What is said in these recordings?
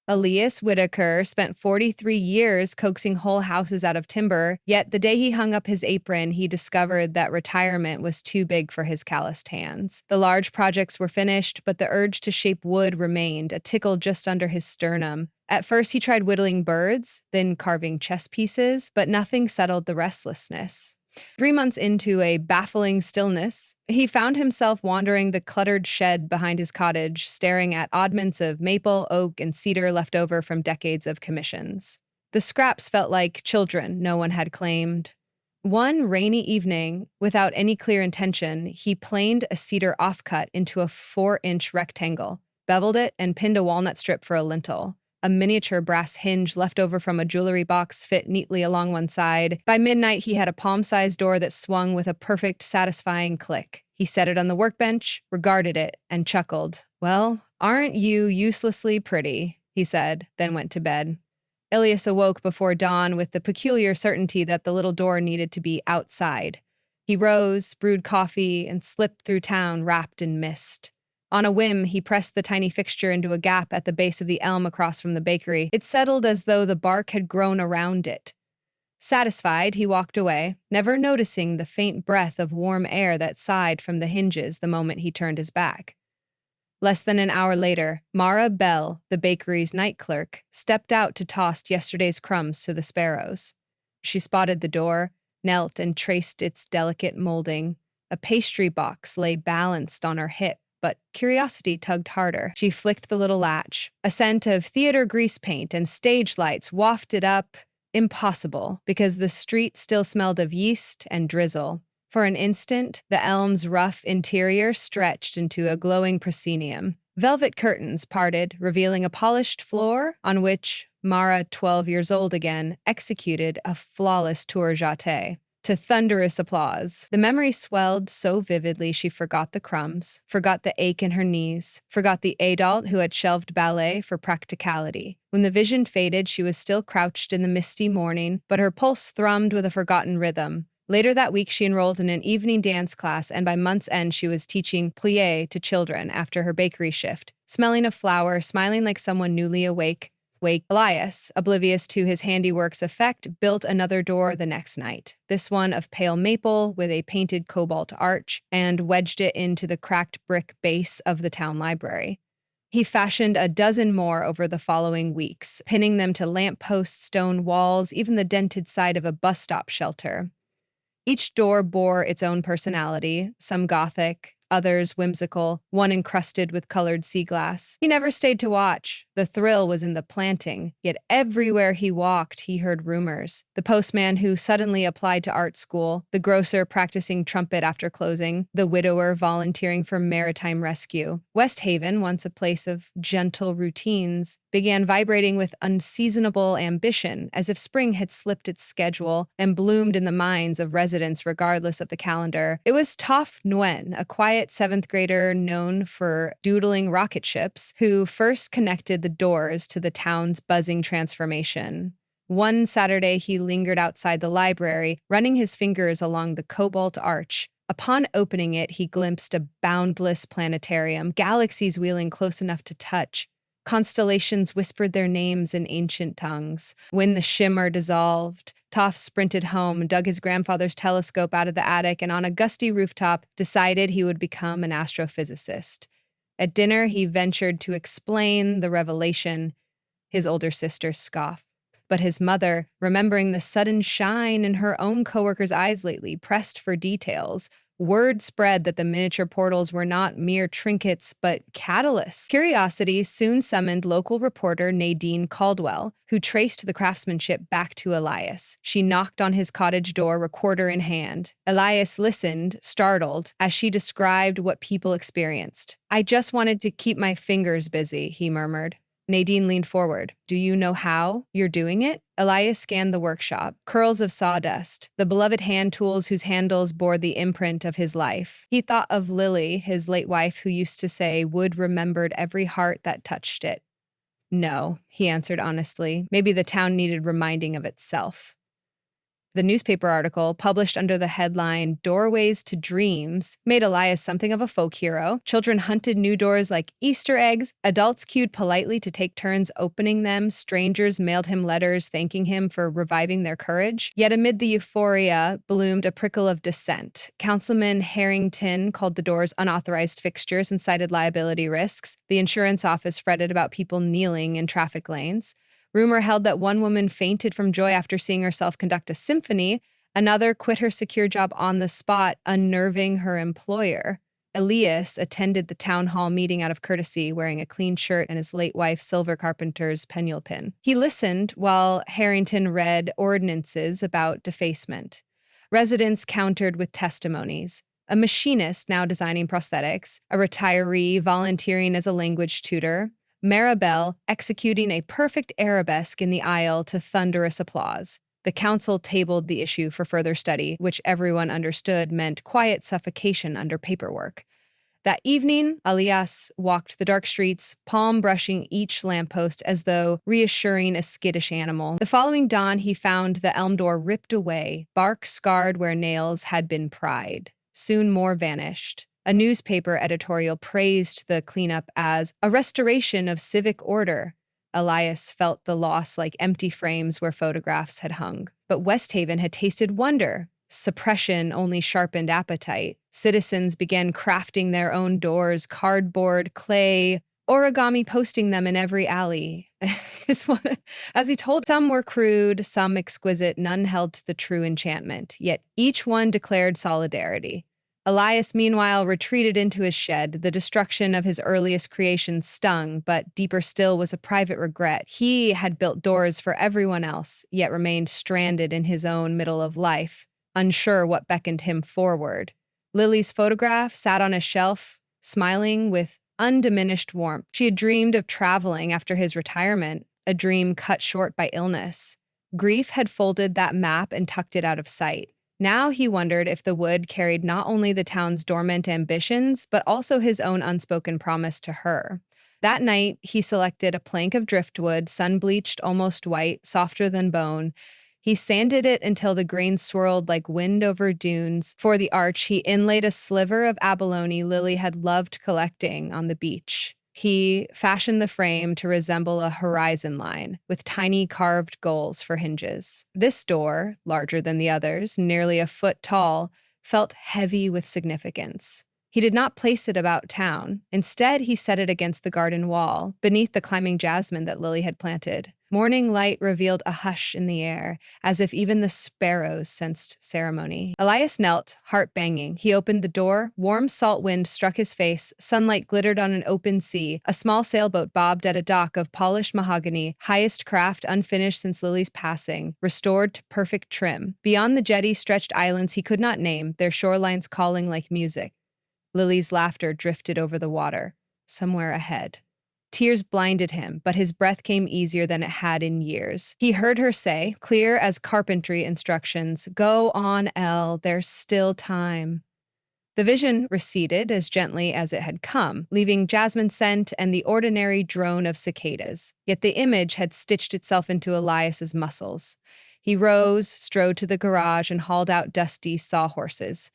Elias Whitaker spent 43 years coaxing whole houses out of timber, yet the day he hung up his apron, he discovered that retirement was too big for his calloused hands. The large projects were finished, but the urge to shape wood remained, a tickle just under his sternum. At first, he tried whittling birds, then carving chess pieces, but nothing settled the restlessness. 3 months into a baffling stillness, he found himself wandering the cluttered shed behind his cottage, staring at oddments of maple, oak, and cedar left over from decades of commissions. The scraps felt like children no one had claimed. One rainy evening, without any clear intention, he planed a cedar offcut into a 4-inch rectangle, beveled it, and pinned a walnut strip for a lintel. A miniature brass hinge left over from a jewelry box fit neatly along one side. By midnight, he had a palm-sized door that swung with a perfect, satisfying click. He set it on the workbench, regarded it, and chuckled. "Well, aren't you uselessly pretty?" he said, then went to bed. Elias awoke before dawn with the peculiar certainty that the little door needed to be outside. He rose, brewed coffee, and slipped through town wrapped in mist. On a whim, he pressed the tiny fixture into a gap at the base of the elm across from the bakery. It settled as though the bark had grown around it. Satisfied, he walked away, never noticing the faint breath of warm air that sighed from the hinges the moment he turned his back. Less than an hour later, Mara Bell, the bakery's night clerk, stepped out to toss yesterday's crumbs to the sparrows. She spotted the door, knelt and traced its delicate molding. A pastry box lay balanced on her hip, but curiosity tugged harder. She flicked the little latch. A scent of theater grease paint and stage lights wafted up. Impossible, because the street still smelled of yeast and drizzle. For an instant, the elm's rough interior stretched into a glowing proscenium. Velvet curtains parted, revealing a polished floor on which Mara, 12 years old again, executed a flawless tour jeté. To thunderous applause. The memory swelled so vividly she forgot the crumbs, forgot the ache in her knees, forgot the adult who had shelved ballet for practicality. When the vision faded, she was still crouched in the misty morning, but her pulse thrummed with a forgotten rhythm. Later that week, she enrolled in an evening dance class, and by month's end, she was teaching plié to children after her bakery shift. Smelling of flour, smiling like someone newly awake, Elias, oblivious to his handiwork's effect, built another door the next night, this one of pale maple with a painted cobalt arch, and wedged it into the cracked brick base of the town library. He fashioned a dozen more over the following weeks, pinning them to lampposts, stone walls, even the dented side of a bus stop shelter. Each door bore its own personality, some Gothic, others whimsical, one encrusted with colored sea glass. He never stayed to watch. The thrill was in the planting, yet everywhere he walked, he heard rumors. The postman who suddenly applied to art school, the grocer practicing trumpet after closing, the widower volunteering for maritime rescue. West Haven, once a place of gentle routines, began vibrating with unseasonable ambition, as if spring had slipped its schedule and bloomed in the minds of residents regardless of the calendar. It was Toph Nguyen, a quiet 7th grader known for doodling rocket ships, who first connected the doors to the town's buzzing transformation. One Saturday, he lingered outside the library, running his fingers along the cobalt arch. Upon opening it, he glimpsed a boundless planetarium, galaxies wheeling close enough to touch. Constellations whispered their names in ancient tongues. When the shimmer dissolved, Toph sprinted home, dug his grandfather's telescope out of the attic, and on a gusty rooftop decided he would become an astrophysicist. At dinner, he ventured to explain the revelation. His older sister scoffed. But his mother, remembering the sudden shine in her own coworker's eyes lately, pressed for details. Word spread that the miniature portals were not mere trinkets, but catalysts. Curiosity soon summoned local reporter Nadine Caldwell, who traced the craftsmanship back to Elias. She knocked on his cottage door, recorder in hand. Elias listened, startled, as she described what people experienced. "I just wanted to keep my fingers busy," he murmured. Nadine leaned forward. "Do you know how you're doing it?" Elias scanned the workshop. Curls of sawdust, the beloved hand tools whose handles bore the imprint of his life. He thought of Lily, his late wife, who used to say wood remembered every heart that touched it. "No," he answered honestly. "Maybe the town needed reminding of itself." The newspaper article, published under the headline Doorways to Dreams, made Elias something of a folk hero. Children hunted new doors like Easter eggs. Adults queued politely to take turns opening them. Strangers mailed him letters thanking him for reviving their courage. Yet amid the euphoria bloomed a prickle of dissent. Councilman Harrington called the doors unauthorized fixtures and cited liability risks. The insurance office fretted about people kneeling in traffic lanes. Rumor held that one woman fainted from joy after seeing herself conduct a symphony. Another quit her secure job on the spot, unnerving her employer. Elias attended the town hall meeting out of courtesy, wearing a clean shirt and his late wife Silver Carpenter's penule pin. He listened while Harrington read ordinances about defacement. Residents countered with testimonies. A machinist now designing prosthetics, a retiree volunteering as a language tutor, Maribel executing a perfect arabesque in the aisle to thunderous applause. The council tabled the issue for further study, which everyone understood meant quiet suffocation under paperwork. That evening, Elias walked the dark streets, palm brushing each lamppost as though reassuring a skittish animal. The following dawn, he found the elm door ripped away, bark scarred where nails had been pried. Soon more vanished. A newspaper editorial praised the cleanup as a restoration of civic order. Elias felt the loss like empty frames where photographs had hung. But West Haven had tasted wonder. Suppression only sharpened appetite. Citizens began crafting their own doors, cardboard, clay, origami, posting them in every alley. As he told, some were crude, some exquisite, none held to the true enchantment, yet each one declared solidarity. Elias, meanwhile, retreated into his shed. The destruction of his earliest creations stung, but deeper still was a private regret. He had built doors for everyone else, yet remained stranded in his own middle of life, unsure what beckoned him forward. Lily's photograph sat on a shelf, smiling with undiminished warmth. She had dreamed of traveling after his retirement, a dream cut short by illness. Grief had folded that map and tucked it out of sight. Now he wondered if the wood carried not only the town's dormant ambitions, but also his own unspoken promise to her. That night, he selected a plank of driftwood, sun-bleached, almost white, softer than bone. He sanded it until the grain swirled like wind over dunes. For the arch, he inlaid a sliver of abalone Lily had loved collecting on the beach. He fashioned the frame to resemble a horizon line, with tiny carved gulls for hinges. This door, larger than the others, nearly a foot tall, felt heavy with significance. He did not place it about town. Instead, he set it against the garden wall, beneath the climbing jasmine that Lily had planted. Morning light revealed a hush in the air, as if even the sparrows sensed ceremony. Elias knelt, heart banging. He opened the door. Warm salt wind struck his face. Sunlight glittered on an open sea. A small sailboat bobbed at a dock of polished mahogany, highest craft unfinished since Lily's passing, restored to perfect trim. Beyond the jetty stretched islands he could not name, their shorelines calling like music. Lily's laughter drifted over the water, somewhere ahead. Tears blinded him, but his breath came easier than it had in years. He heard her say, clear as carpentry instructions, "Go on, Elle, there's still time." The vision receded as gently as it had come, leaving jasmine scent and the ordinary drone of cicadas. Yet the image had stitched itself into Elias's muscles. He rose, strode to the garage, and hauled out dusty sawhorses.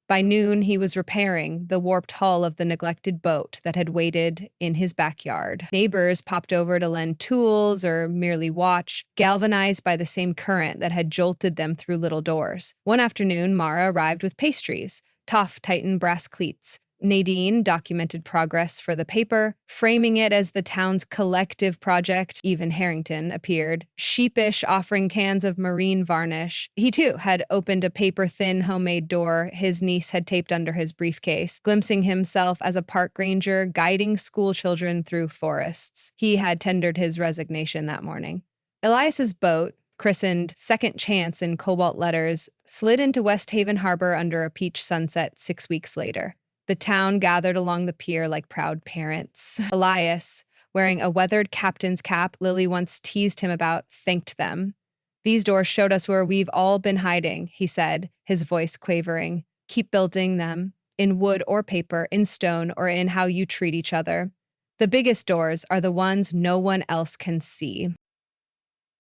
By noon, he was repairing the warped hull of the neglected boat that had waited in his backyard. Neighbors popped over to lend tools or merely watch, galvanized by the same current that had jolted them through little doors. One afternoon, Mara arrived with pastries, tough, tightened brass cleats. Nadine documented progress for the paper, framing it as the town's collective project. Even Harrington appeared, sheepish, offering cans of marine varnish. He, too, had opened a paper-thin homemade door his niece had taped under his briefcase, glimpsing himself as a park ranger guiding schoolchildren through forests. He had tendered his resignation that morning. Elias's boat, christened Second Chance in cobalt letters, slid into West Haven Harbor under a peach sunset 6 weeks later. The town gathered along the pier like proud parents. Elias, wearing a weathered captain's cap Lily once teased him about, thanked them. "These doors showed us where we've all been hiding," he said, his voice quavering. "Keep building them, in wood or paper, in stone, or in how you treat each other. The biggest doors are the ones no one else can see."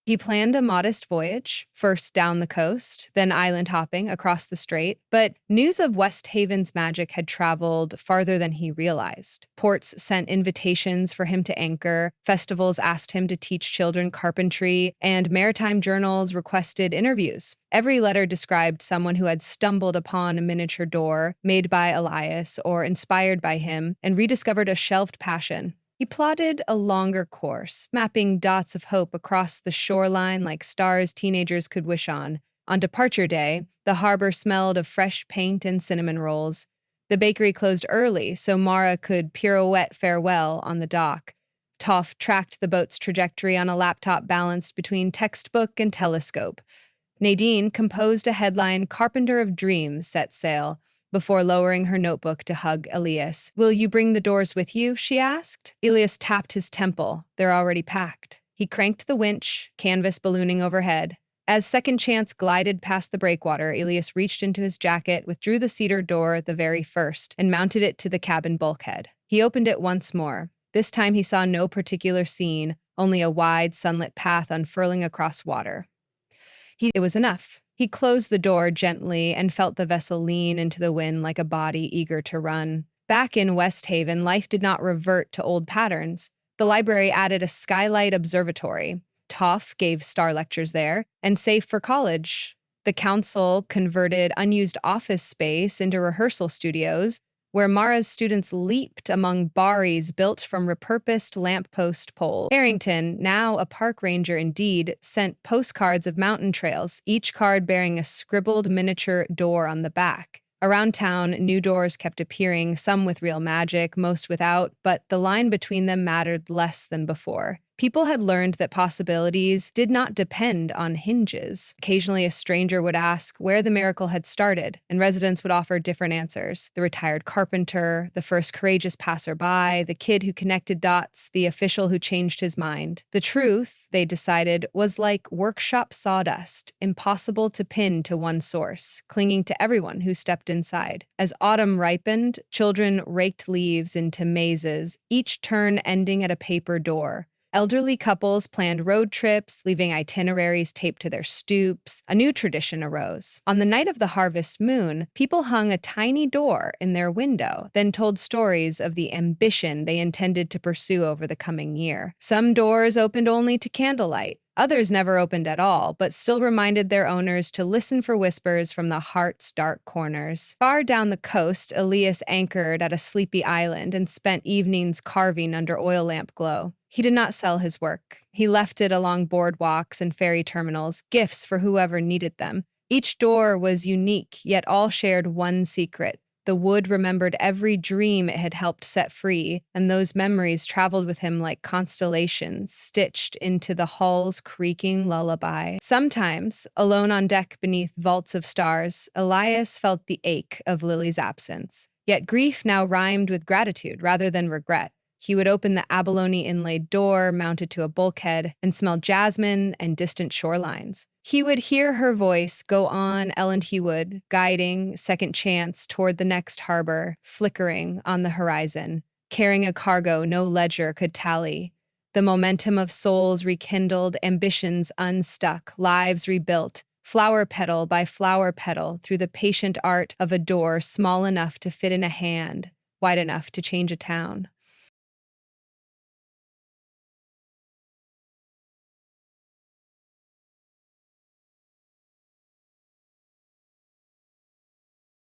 He planned a modest voyage, first down the coast, then island hopping across the strait, but news of West Haven's magic had traveled farther than he realized. Ports sent invitations for him to anchor, festivals asked him to teach children carpentry, and maritime journals requested interviews. Every letter described someone who had stumbled upon a miniature door made by Elias or inspired by him and rediscovered a shelved passion. He plotted a longer course, mapping dots of hope across the shoreline like stars teenagers could wish on. On departure day, the harbor smelled of fresh paint and cinnamon rolls. The bakery closed early, so Mara could pirouette farewell on the dock. Toph tracked the boat's trajectory on a laptop balanced between textbook and telescope. Nadine composed a headline, "Carpenter of Dreams set sail," before lowering her notebook to hug Elias. "Will you bring the doors with you?" she asked. Elias tapped his temple. "They're already packed." He cranked the winch, canvas ballooning overhead. As Second Chance glided past the breakwater, Elias reached into his jacket, withdrew the cedar door the very first, and mounted it to the cabin bulkhead. He opened it once more. This time he saw no particular scene, only a wide, sunlit path unfurling across water. It was enough. He closed the door gently and felt the vessel lean into the wind like a body eager to run. Back in West Haven, life did not revert to old patterns. The library added a skylight observatory. Toph gave star lectures there, and safe for college. The council converted unused office space into rehearsal studios, where Mara's students leaped among baris built from repurposed lamppost poles. Harrington, now a park ranger indeed, sent postcards of mountain trails, each card bearing a scribbled miniature door on the back. Around town, new doors kept appearing, some with real magic, most without, but the line between them mattered less than before. People had learned that possibilities did not depend on hinges. Occasionally, a stranger would ask where the miracle had started, and residents would offer different answers. The retired carpenter, the first courageous passerby, the kid who connected dots, the official who changed his mind. The truth, they decided, was like workshop sawdust, impossible to pin to one source, clinging to everyone who stepped inside. As autumn ripened, children raked leaves into mazes, each turn ending at a paper door. Elderly couples planned road trips, leaving itineraries taped to their stoops. A new tradition arose. On the night of the harvest moon, people hung a tiny door in their window, then told stories of the ambition they intended to pursue over the coming year. Some doors opened only to candlelight. Others never opened at all, but still reminded their owners to listen for whispers from the heart's dark corners. Far down the coast, Elias anchored at a sleepy island and spent evenings carving under oil lamp glow. He did not sell his work. He left it along boardwalks and ferry terminals, gifts for whoever needed them. Each door was unique, yet all shared one secret. The wood remembered every dream it had helped set free, and those memories traveled with him like constellations stitched into the hull's creaking lullaby. Sometimes, alone on deck beneath vaults of stars, Elias felt the ache of Lily's absence. Yet grief now rhymed with gratitude rather than regret. He would open the abalone inlaid door mounted to a bulkhead and smell jasmine and distant shorelines. He would hear her voice go on and he would, guiding Second Chance toward the next harbor, flickering on the horizon, carrying a cargo no ledger could tally. The momentum of souls rekindled, ambitions unstuck, lives rebuilt, flower petal by flower petal through the patient art of a door small enough to fit in a hand, wide enough to change a town.